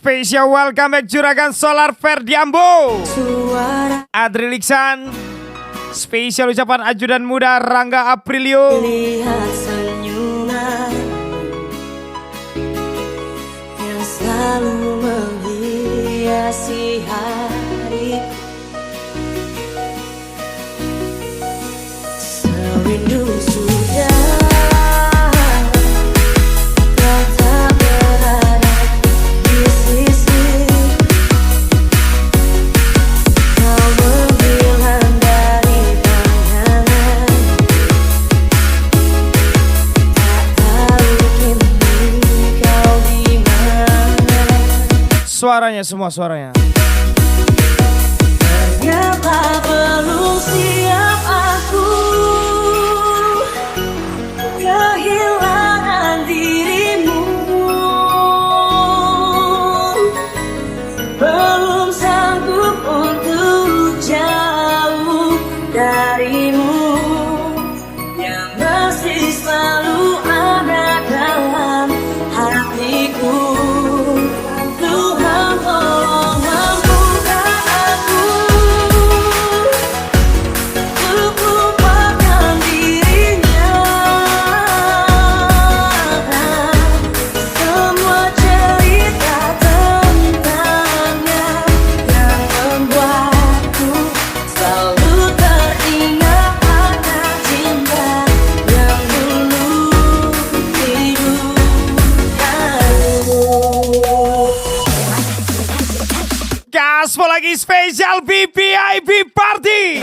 Spesial welcome back Juragan Solar Ferdiambo, Adri Liksan. Spesial ucapan ajudan muda Rangga Aprilio. Lihat senyuman yang selalu menghiasi hari. Serindu sudah kau tak berada di sisi. Kau menghilang dari pandangan. Tak tahu kini kau di mana. Suaranya semua suaranya. Ternyata belum siap aku kehilangan dirimu. Belum sanggup untuk jauh darimu, yang masih selalu ada dalam hatiku. Tuhan tolong mampukan aku untuk lupakan dirinya. Semua cerita tentangnya yang membuatku selalu teringat akan cinta yang dulu hidupkanmu. Gaspol lagi spesial VIP Party.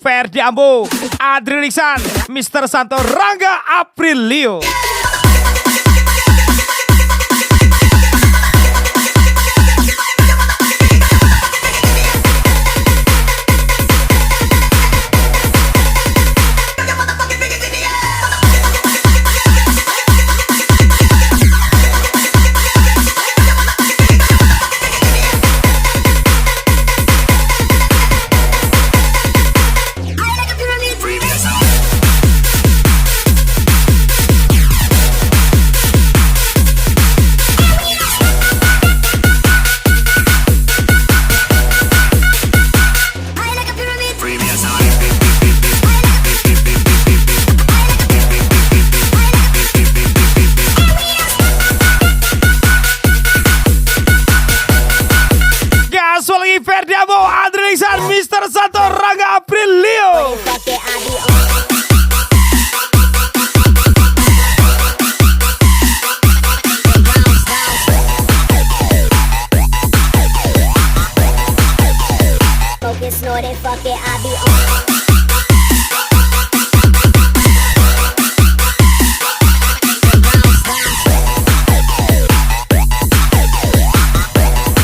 Ferdiambo, Adri Liksan, Mr. Santo, Rangga Aprilio. Gaspol lagi Ferdiambo, Adri Liksan, Mr. Santo, Rangga Aprilio. Focus, know they fuck it, I be on.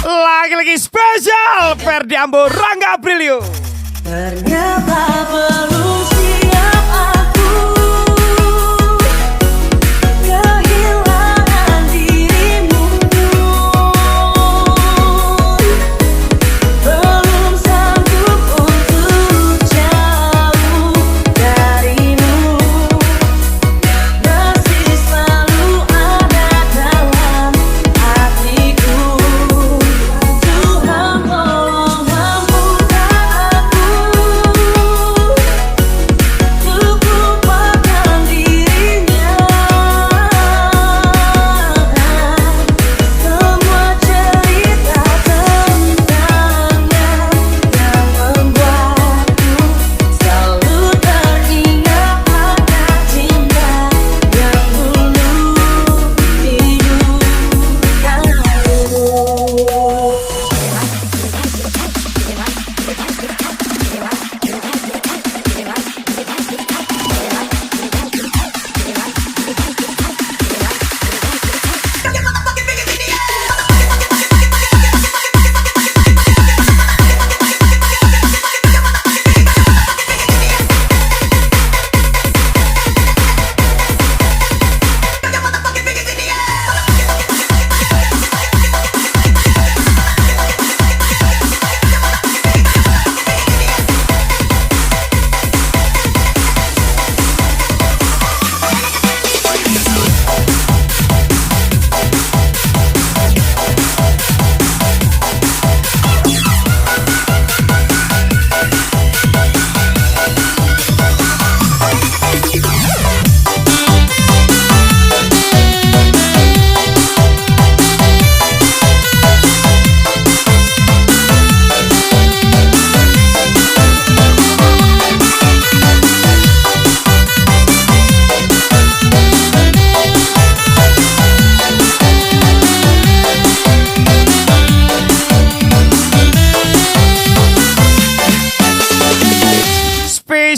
Lagi-lagi spesial Ferdiambo, Rangga Aprilio. Ternyata belum siap aku kehilangan dirimu. Belum sanggup untuk jauh darimu, yang masih selalu ada dalam hatiku. Tuhan tolong mampukan aku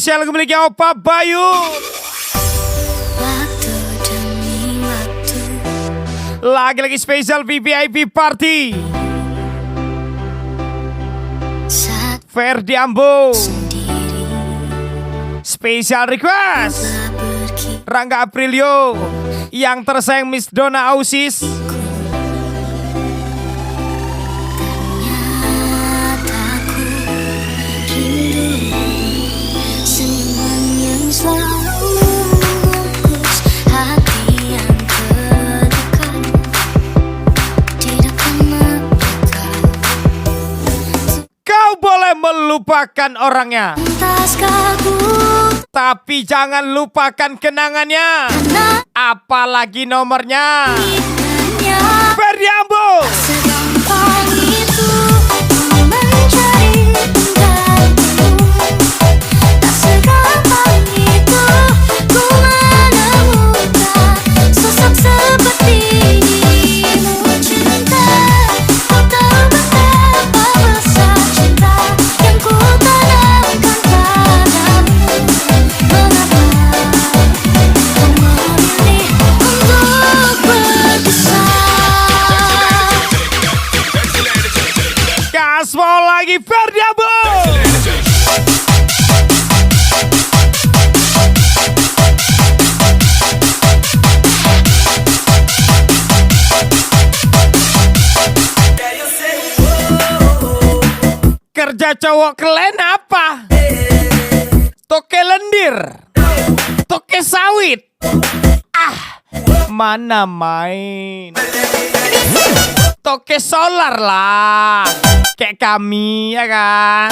Spesial kembali Opa Bayu. Waktu demi waktu. Lagi-lagi spesial VVIP Party. Saat Ferdi Ambo. sendiri Spesial request telah pergi. Rangga Aprilio. Yang tersayang Miss Donna Ausis. Nyataku rindu senyuman yang selalu membungkus hati yang terdekat. Tidak pernah dekat. Kau boleh melupakan orangnya, Lantas kaku tapi jangan lupakan kenangannya, karena apalagi nomornya. hanya Ferdi Ambo. segampang itu mencari penggantimu. Tak segampang itu ku menemukan sosok seperti dirimu. Cinta, kau tahu betapa besar cinta yang ku tanamkan padamu. Mengapa kau memilih untuk berpisah? Gaspol lagi Ferdi Ambo. Kerja cowok keren apa? Toke lendir, toke sawit. Ah, mana main? Toke solar lah, kayak kami ya kan.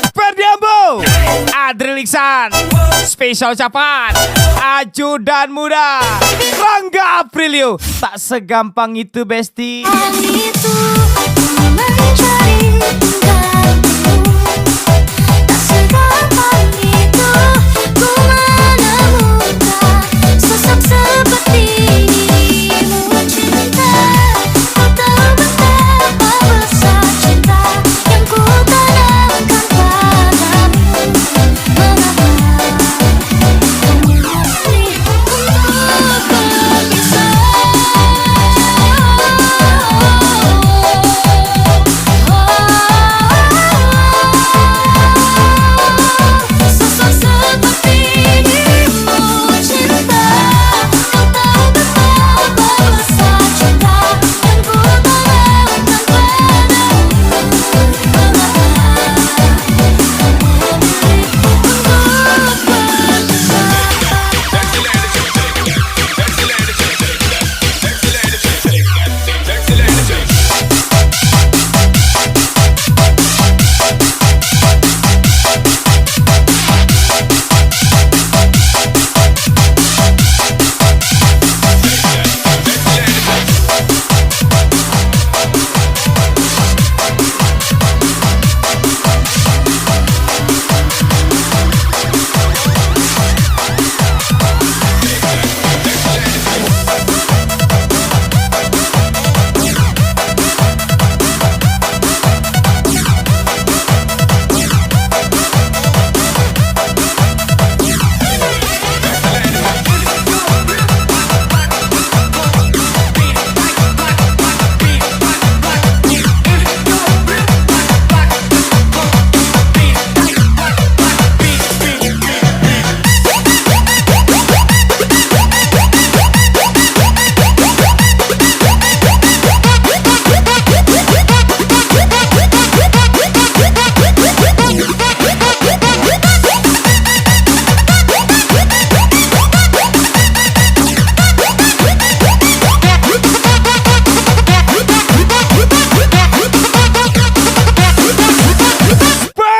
Ferdi Ambo, Adri Liksan, spesial ucapan Ajudan Muda Rangga Aprilio. Tak segampang itu Besti. Itu mencari penggantimu. Tak segampang itu ku menemukan sosok seperti dirimu. Cinta, kau tahu betapa besar cinta yang ku tanamkan padamu. Mengapa kau memilih untuk berpisah? Sosok seperti dirimu. Cinta, kau tahu betapa besar cinta yang ku tanamkan padamu. Mengapa kau memilih untuk berpisah?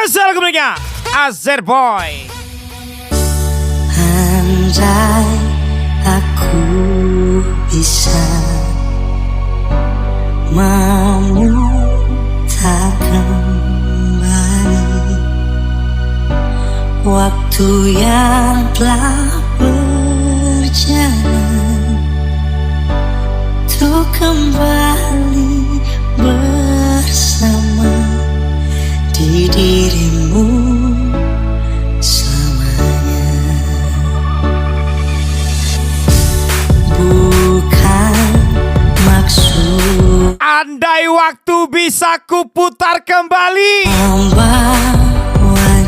Spesial kemudian Azer Boy. Andai aku bisa memutar kembali waktu yang telah berjalan, untuk kembali bersama di dirimu Andai waktu bisa kuputar kembali, Membawa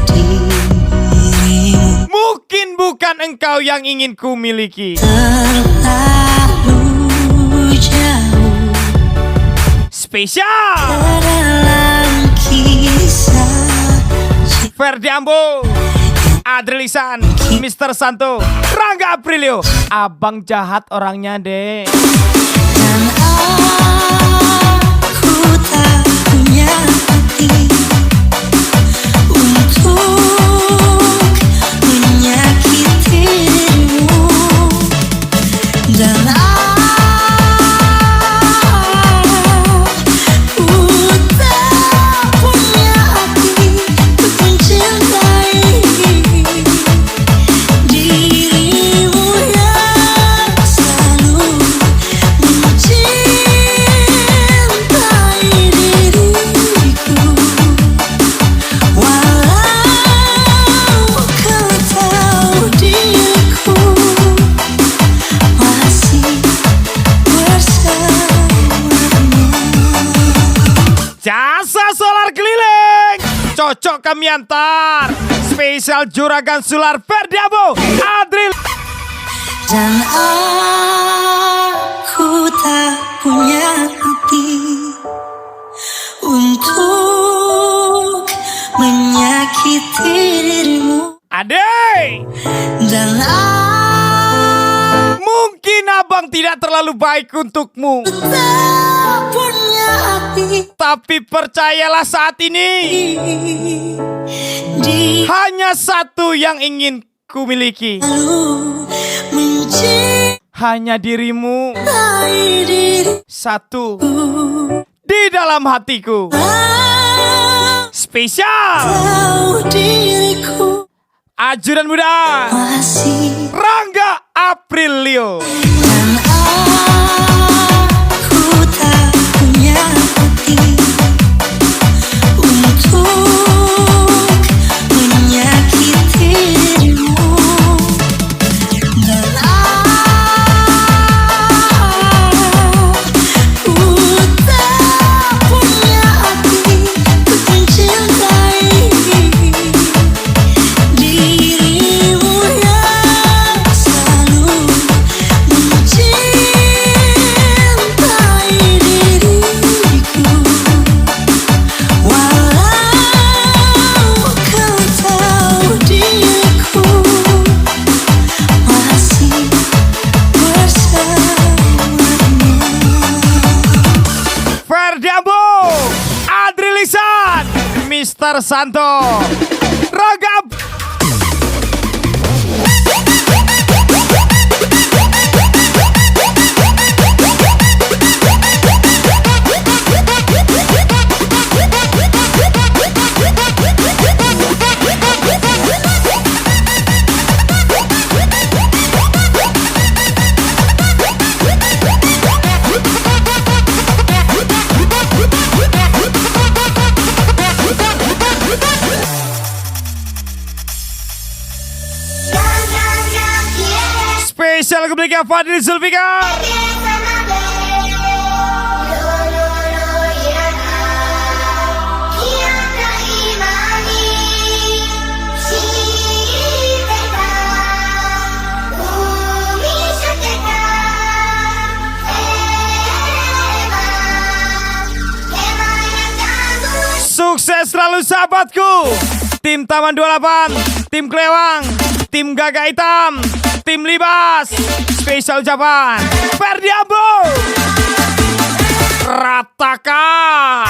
dirimu mungkin bukan engkau yang ingin ku miliki. terlalu jauh Spesial dalam kisah Ferdi Ambo, Adri Lisan, Mr. Santo, Rangga Aprilio. Abang jahat orangnya deh. dan aku tak punya hati untuk menyakitimu dan aku tak punya hati untuk mencintai dirimu yang selalu mencintai diriku, walau kau tahu diriku masih bersamamu. Jasa solar keliling, cocok kami antar. Spesial Juragan Solar Ferdi Ambo, Adri. Dan aku tak punya hati untuk menyakiti dirimu. Adek, Dan mungkin abang tidak terlalu baik untukmu, aku tak punya hati tapi percayalah saat ini di hanya satu yang ingin ku miliki, lalu mencintai hanya dirimu diriku. satu di dalam hatiku. Spesial Tahu diriku Ajudan Muda, masih. Rangga Aprilio. Dan aku tak punya hati untuk menyakiti dirimu. Dan aku tak punya hati untuk mencintai dirimu yang selalu mencintai diriku, walau kau tahu diriku masih bersamamu. Ferdi Ambo, Adri Lisan, Mr. Santo, Rangga. Spesial keblikan Fadil Zulfikar. Sukses selalu sahabatku. Tim Taman 28, tim Klewang, tim Gagak Hitam, tim Libas. Spesial ucapan Ferdi Ambo. Ratakan.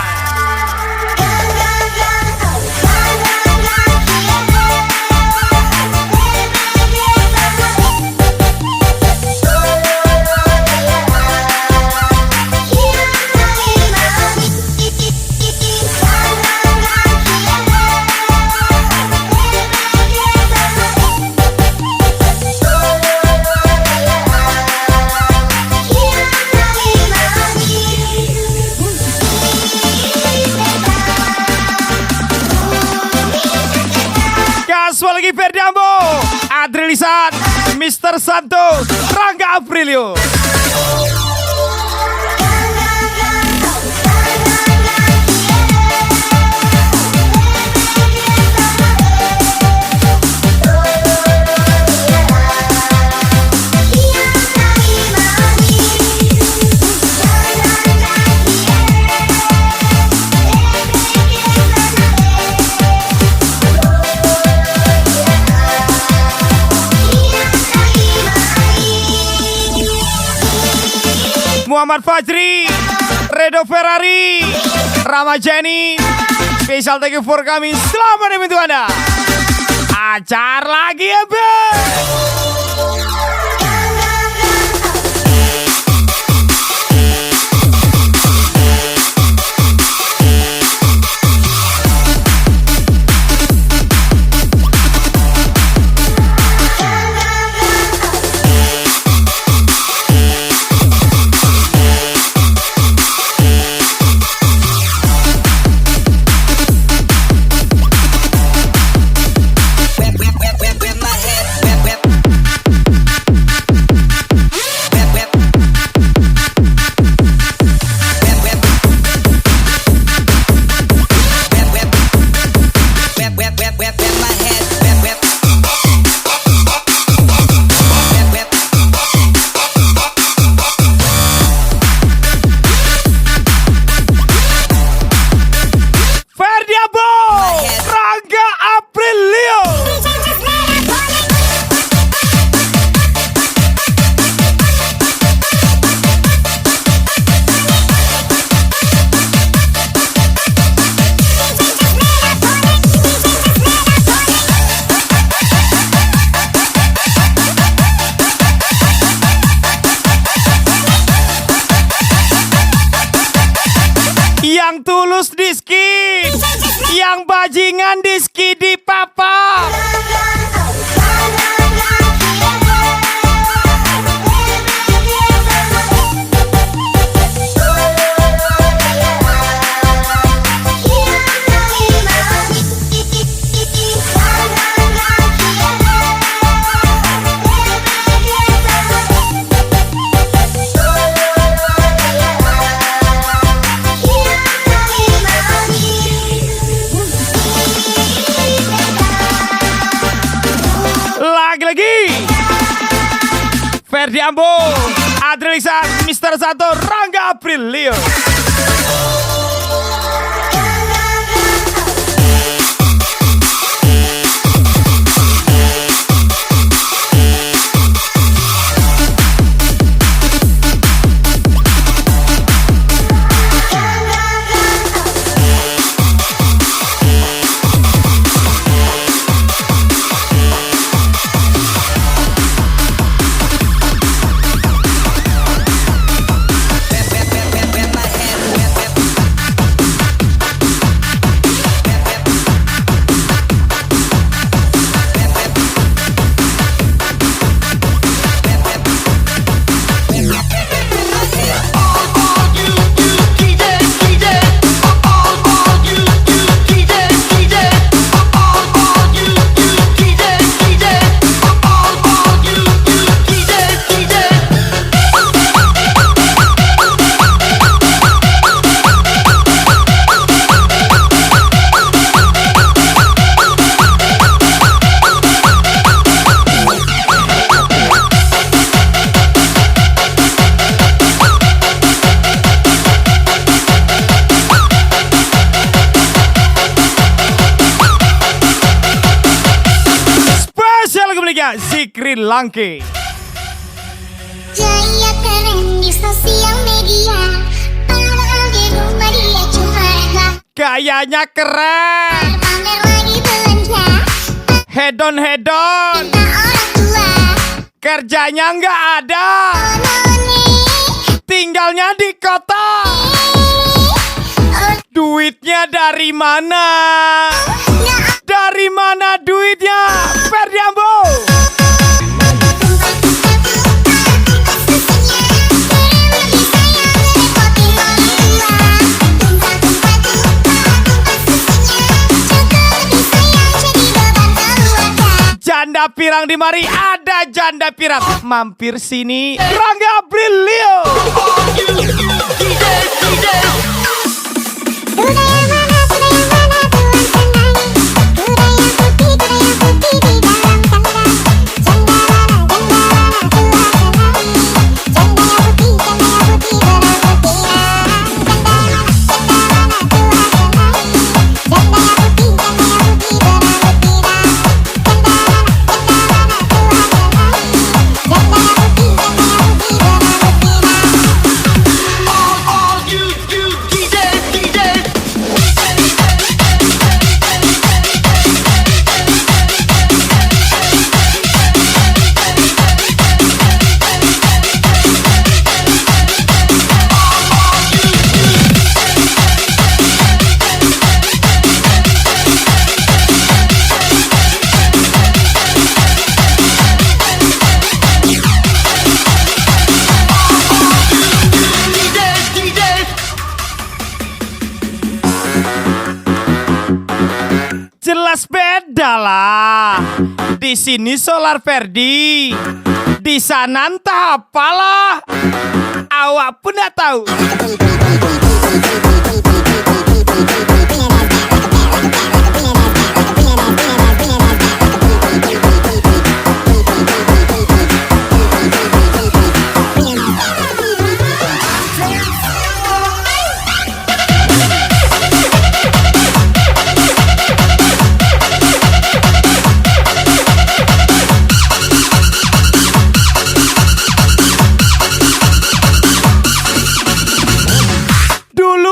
Gaswal lagi Ferdi Ambo, Adri Lisan, Mr. Santo, Rangga Aprilio. Muhammad Fajri, Redo Ferrari, Rama Jenny. Special thank you for kami. Selamat menemui Anda. Acar lagi ya, Be. Yang tulus Diski, yang bajingan Diski di papa. Lagi-lagi Ferdi Ambo, Adrilisan, Mr. Sato, Rangga Aprilio. Zikri Langke. Jaya keren di sosial media, padahal di rumah dia cuma Gayanya keren, pamer lagi belanja, hedon minta orang tua, kerjanya nggak ada, noni, tinggalnya di kota. Duitnya dari mana? Dari mana duitnya? Ferdi Ambo. Janda pirang di mari, ada janda pirang mampir sini. Rangga Aprilio. jelas beda lah. Di sini Solar Ferdi, di sana entah apalah. Awak pun tak tahu.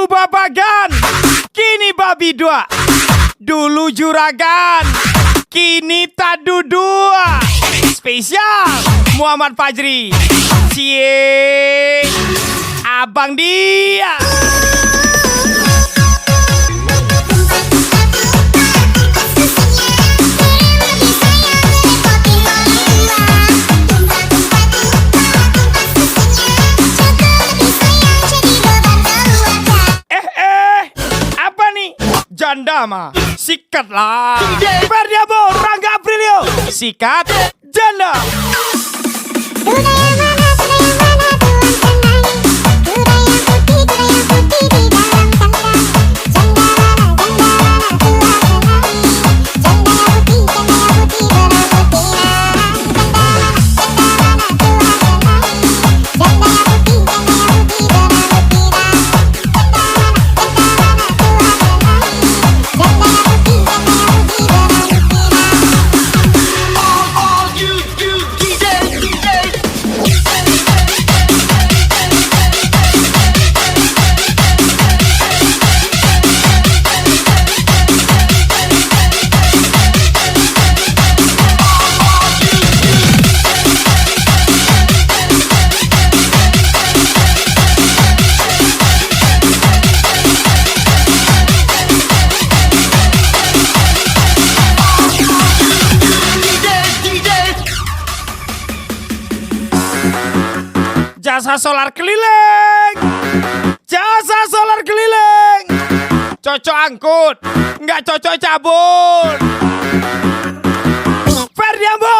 Babagan, kini babi dua. Dulu juragan, kini tadu dua. Spesial Muhammad Fajri, cie abang dia. Janda mah, sikatlah. Ferdiambo, Rangga Aprilio, sikat janda. Jasa solar keliling, jasa solar keliling. Cocok angkut, nggak cocok cabut. Ferdiambo.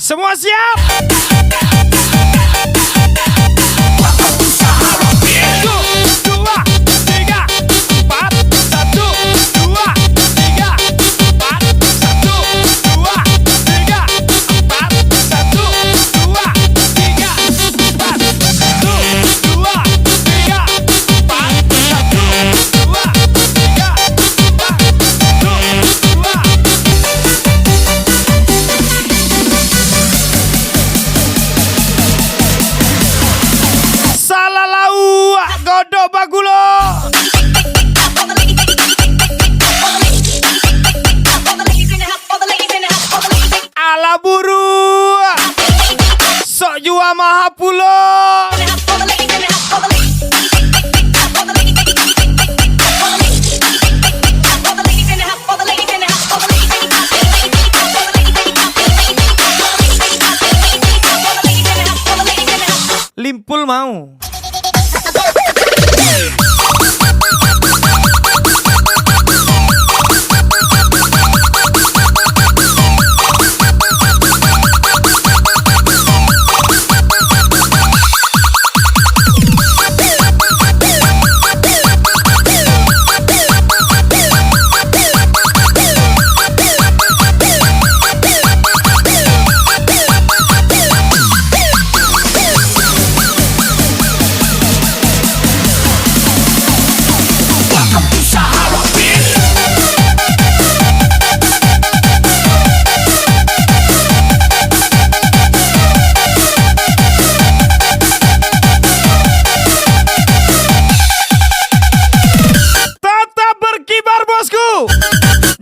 Semua siap? 50 Simpul mau.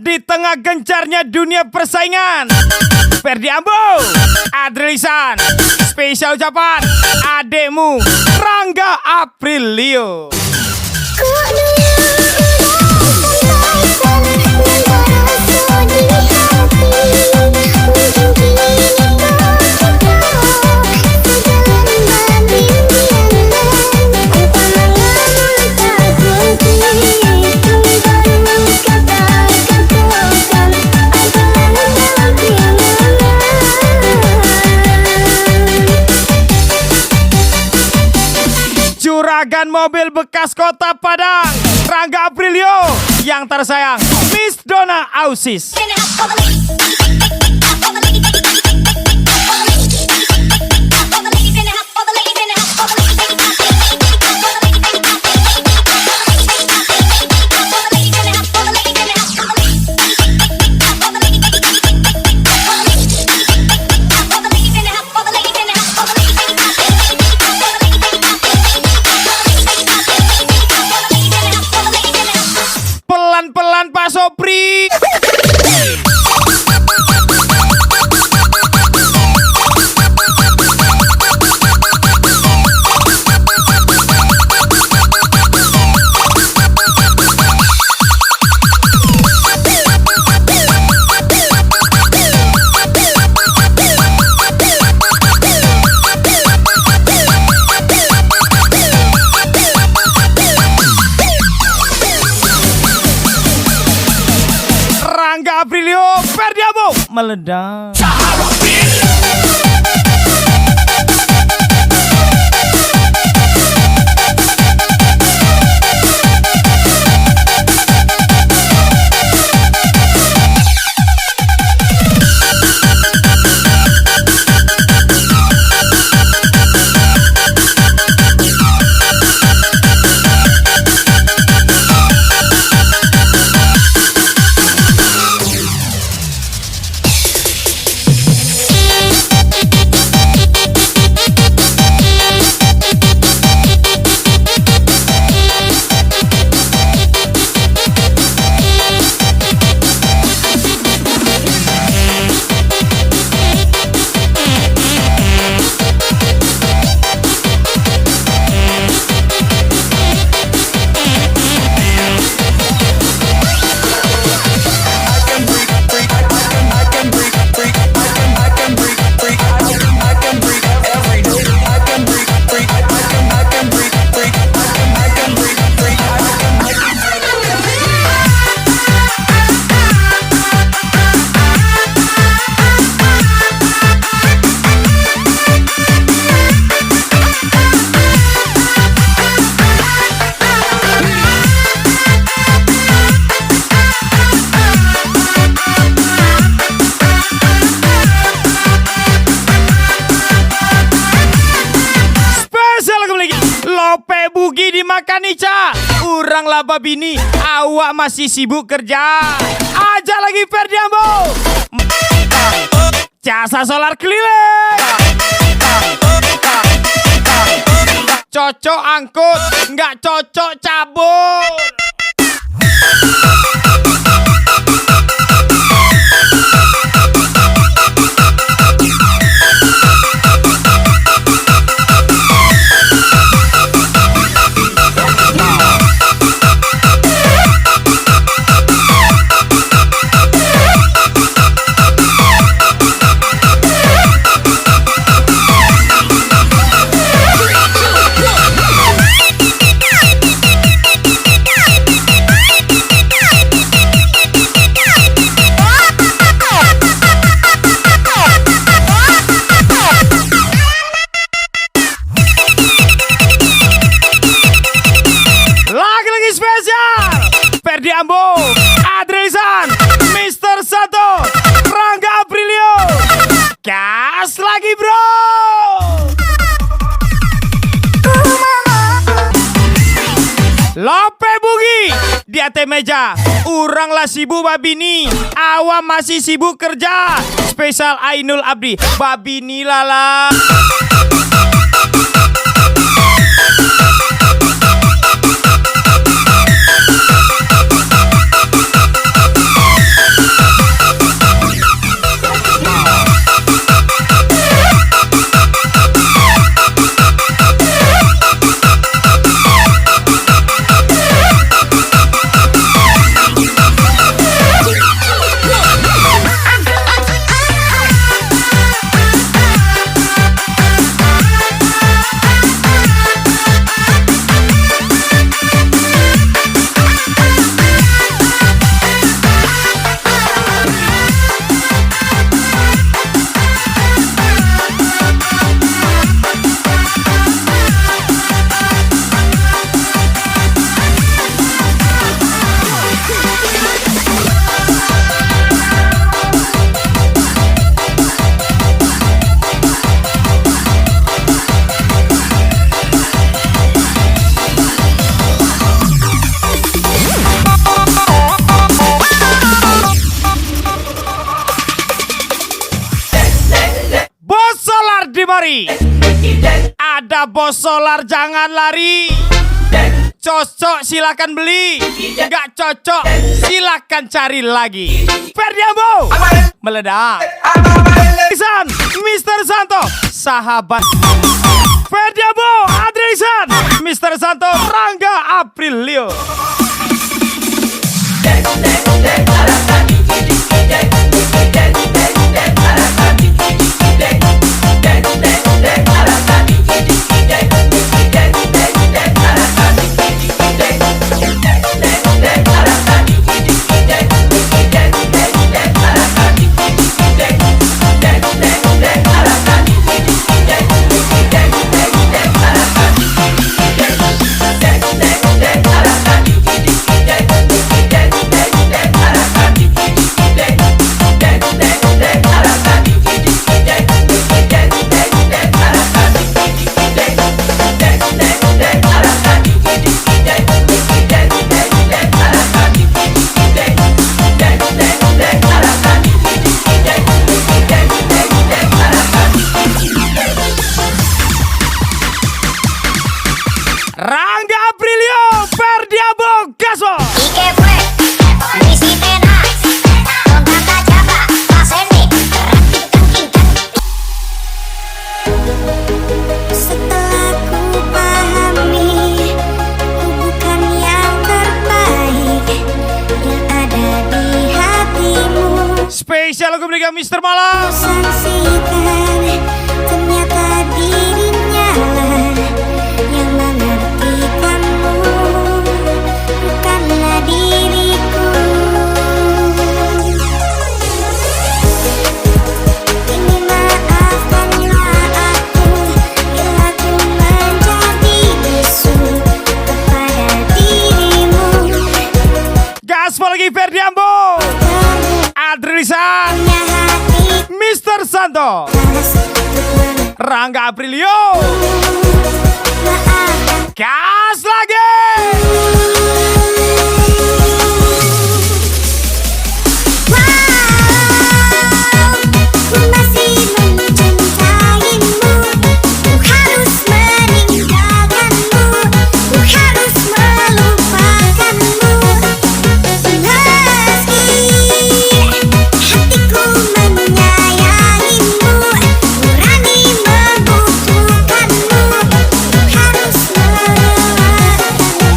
Di tengah gencarnya dunia persaingan, Ferdi Ambo, Adrilisan, spesial ucapan adekmu Rangga Aprilio. Juragan mobil bekas kota Padang, Rangga Aprilio. Yang tersayang, Miss Donna Ausis. Pelan-pelan Pak Sopri. Rangga Aprilio, Ferdi Ambo meledak. Lope bugi dimakan Ica, urang laba bini, awak masih sibuk kerja. Aja lagi Ferdi Ambo, jasa solar keliling, cocok angkut, nggak cocok cabut. kate meja. Urang lah sibuk babini, awam masih sibuk kerja. Spesial Ainul Abdi, babini lala. Ada bos solar, jangan lari. Cocok silakan beli, nggak cocok silakan cari lagi. Ferdiambo meledak. Adrisan, Mr. Santo, sahabat. Ferdiambo, Adrisan, Mr. Santo, Rangga Aprilio. Rangga Aprilio, Ferdiambo, Gaso. Ike fue, Rizky Tenas, Tonggaka Java, Mas Endi, Setelah ku pahami, ku bukan yang terbaik yang ada di hatimu. Spesial lagu mereka Mr. Malang. Sangsikan, ternyata dirinya lah yang mengertikanmu, bukanlah diriku. Ini maafkanlah aku bila ku menjadi bisu kepada dirimu. Gaspol lagi Ferdiambo, Adrisan, Punya hati Mr. Santo, keras untuk Rangga Aprilio. memaafkan. Gas lagi. Ku masih mencintaimu, ku harus meninggalkanmu, ku harus melupakanmu. Meski hatiku menyayangimu, nurani membutuhkanmu, ku harus merelakanmu.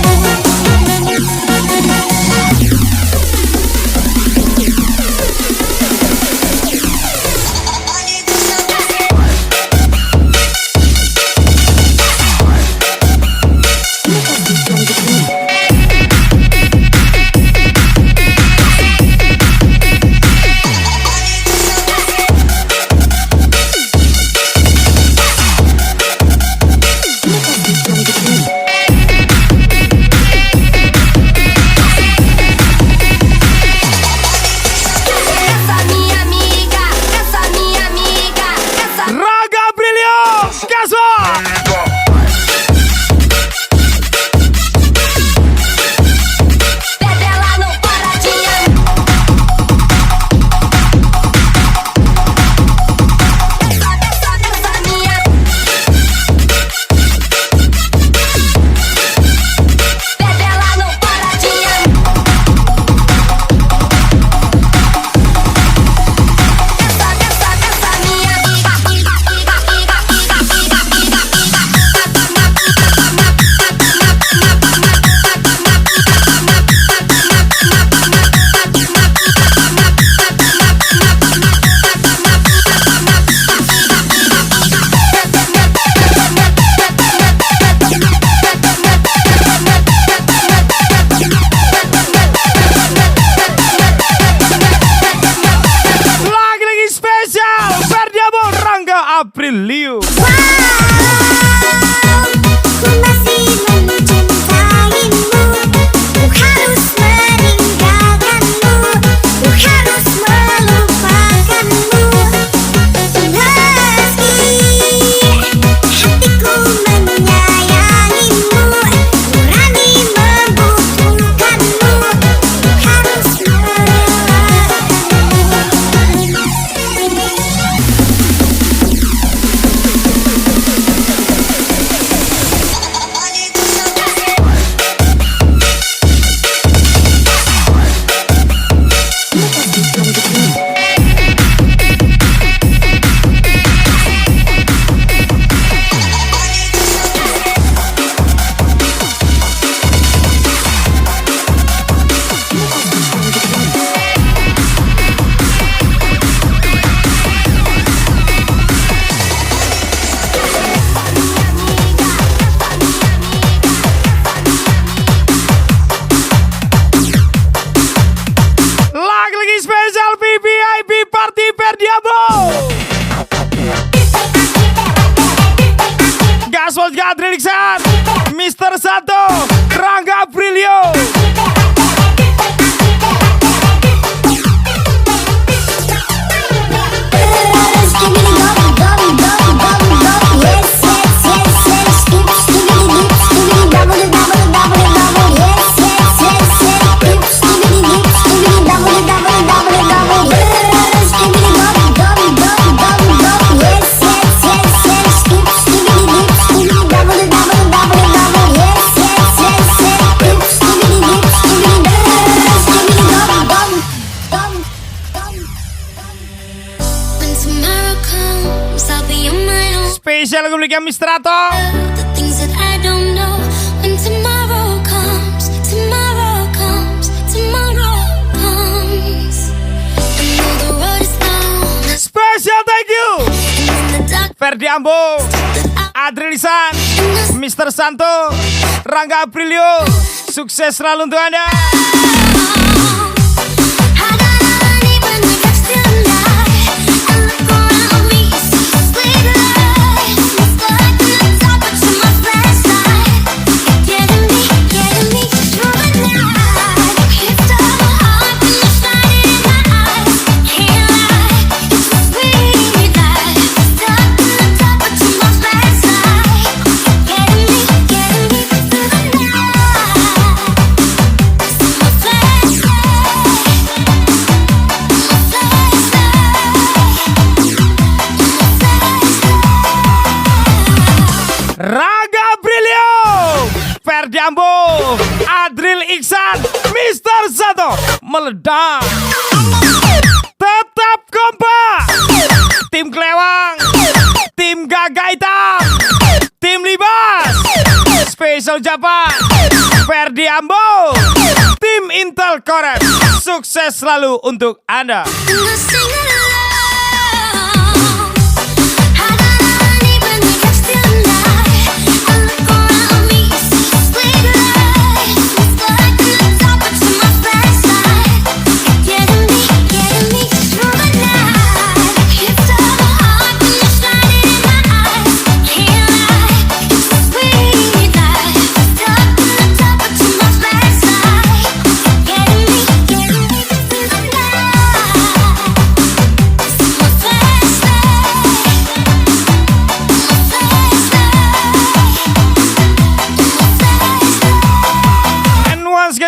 Gaspol juga Adriel Iksan, Mr. Sato, Rangga Prilio. When tomorrow comes, I'll be on my own. Spesial lagu miliknya Mr. Ato. The things that I don't know. When tomorrow comes, tomorrow comes, tomorrow comes. I know the road is long. Spesial thank you In the dark Ferdi Ambo, Adriel Iksan, Mr. Santo, Rangga Prilio. Sukses selalu untuk Anda. Rangga Prilio, Ferdi Ambo, Adriel Iksan, Mr. Sato meledak. Tetap kompak. Tim Klewang, tim Gagak Hitam, tim Libas, Spesial Japan, Ferdi Ambo, tim Intel Korep. Sukses selalu untuk Anda.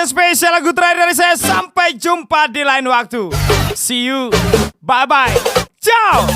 Spesial lagu terakhir dari saya. Sampai jumpa di lain waktu. See you. Bye bye. Ciao.